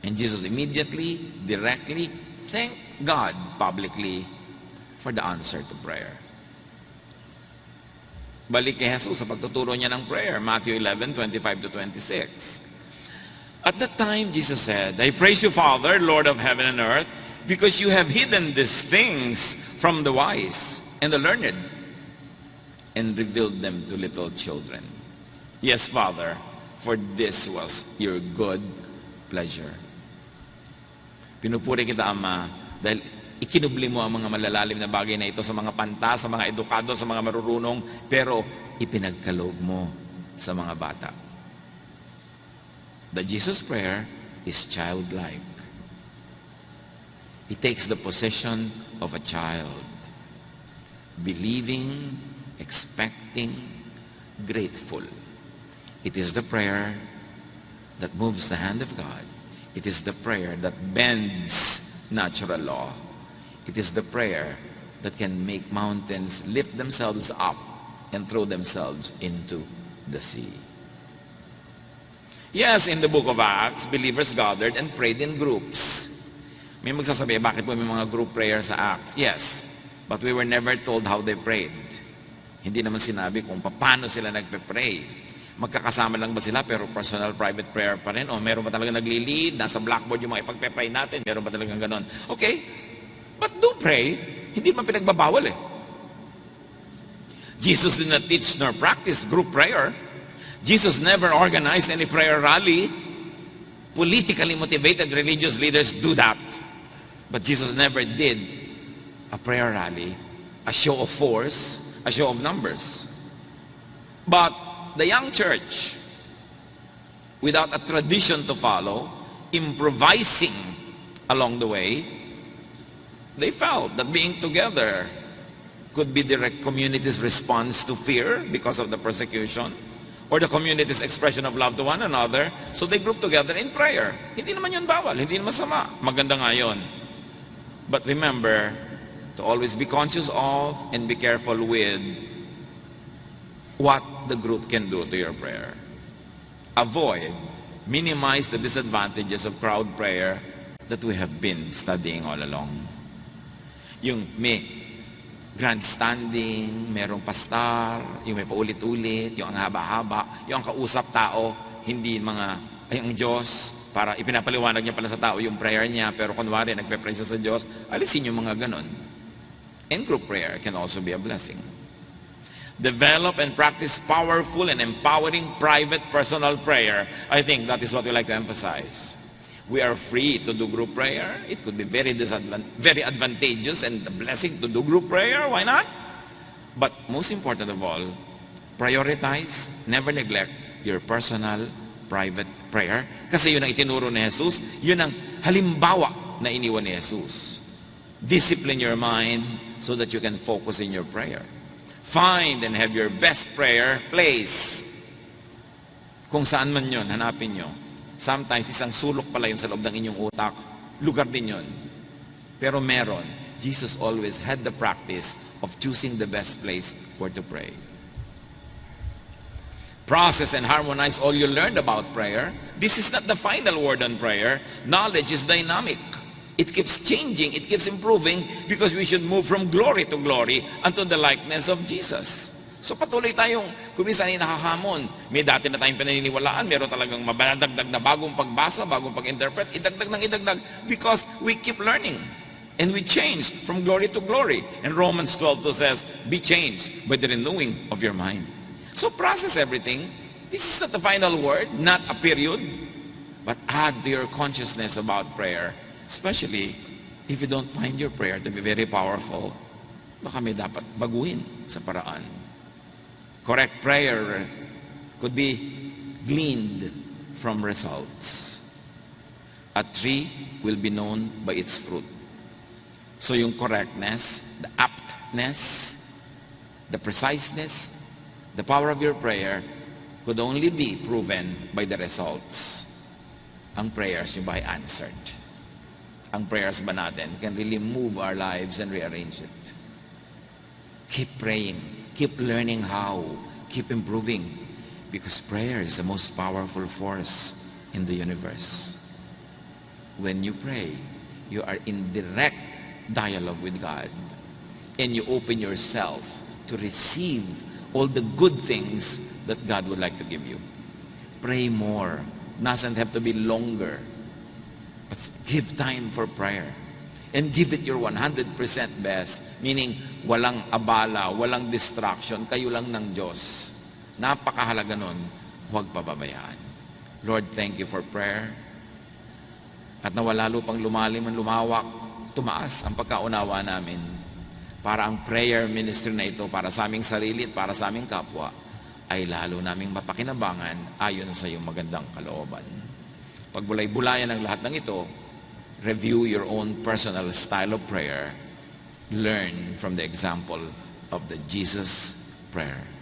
And Jesus immediately, directly thanked God publicly for the answer to prayer. Balik kay Jesus sa pagtuturo niya ng prayer, Matthew 11:25-26. At that time, Jesus said, "I praise you, Father, Lord of heaven and earth, because you have hidden these things from the wise and the learned and revealed them to little children. Yes, Father, for this was your good pleasure." Pinupuri kita, Ama, dahil ikinubli mo ang mga malalalim na bagay na ito sa mga panta, sa mga edukado, sa mga marurunong, pero ipinagkaloob mo sa mga bata. The Jesus prayer is childlike. It takes the position of a child, believing, expecting, grateful. It is the prayer that moves the hand of God. It is the prayer that bends natural law. It is the prayer that can make mountains lift themselves up and throw themselves into the sea. Yes, in the book of Acts, believers gathered and prayed in groups. May magsasabi, bakit po may mga group prayer sa Acts? Yes, but we were never told how they prayed. Hindi naman sinabi kung paano sila nagpe-pray. Magkakasama lang ba sila pero personal private prayer pa rin? O meron ba talaga nagli-lead? Nasa blackboard yung mga ipagpe-pray natin? Meron ba talagang ganon? Okay, but do pray. Hindi naman pinagbabawal eh. Jesus did not teach nor practice group prayer. Jesus never organized any prayer rally. Politically motivated religious leaders do that. But Jesus never did a prayer rally, a show of force, a show of numbers. But the young church, without a tradition to follow, improvising along the way, they felt that being together could be the community's response to fear because of the persecution, or the community's expression of love to one another, so they grouped together in prayer. Hindi naman yun bawal, hindi naman masama. Maganda nga yun. But remember to always be conscious of and be careful with what the group can do to your prayer. Avoid, minimize the disadvantages of crowd prayer that we have been studying all along. Yung may grandstanding, merong pastor, yung may paulit-ulit, yung ang haba-haba, yung ang kausap tao, hindi ang Diyos, para ipinapaliwanag niya pala sa tao yung prayer niya, pero kunwari nagpe-pray siya sa Diyos, alisin yung mga ganon. And group prayer can also be a blessing. Develop and practice powerful and empowering private personal prayer. I think that is what we like to emphasize. We are free to do group prayer. It could be very advantageous and a blessing to do group prayer. Why not? But most important of all, prioritize, never neglect your personal private prayer. Kasi yun ang itinuro ni Jesus, yun ang halimbawa na iniwan ni Jesus. Discipline your mind so that you can focus in your prayer. Find and have your best prayer place. Kung saan man yun, hanapin nyo. Sometimes, isang sulok pala yun sa loob ng inyong utak. Lugar din yun. Pero meron. Jesus always had the practice of choosing the best place where to pray. Process and harmonize all you learned about prayer. This is not the final word on prayer. Knowledge is dynamic. It keeps changing, it keeps improving, because we should move from glory to glory unto the likeness of Jesus. So patuloy tayong kuminsan ay nakahamon. May dati na tayong pinaniniwalaan, meron talagang mabadagdag na bagong pagbasa, bagong pag-interpret, idagdag ng idagdag, because we keep learning. And we change from glory to glory. And Romans 12:2 says, be changed by the renewing of your mind. So process everything. This is not the final word, not a period, but add to your consciousness about prayer. Especially if you don't find your prayer to be very powerful, baka may dapat baguhin sa paraan. Correct prayer could be gleaned from results. A tree will be known by its fruit. So yung correctness, the aptness, the preciseness, the power of your prayer could only be proven by the results. Ang prayers nyo ba ay answered? Ang prayers ba natin can really move our lives and rearrange it? Keep praying. Keep learning how. Keep improving. Because prayer is the most powerful force in the universe. When you pray, you are in direct dialogue with God. And you open yourself to receive all the good things that God would like to give you. Pray more. Doesn't have to be longer. But give time for prayer. And give it your 100% best. Meaning, walang abala, walang distraction. Kayo lang ng Diyos. Napakahalaga nun. Huwag pababayaan. Lord, thank you for prayer. At nawala lupang lumalim ang lumawak, tumaas ang pagkaunawa namin. Para ang prayer ministry na ito, para sa aming sarili at para sa aming kapwa, ay lalo naming mapakinabangan ayon sa iyong magandang kalooban. Pagbulay-bulayan ang lahat ng ito, review your own personal style of prayer. Learn from the example of the Jesus prayer.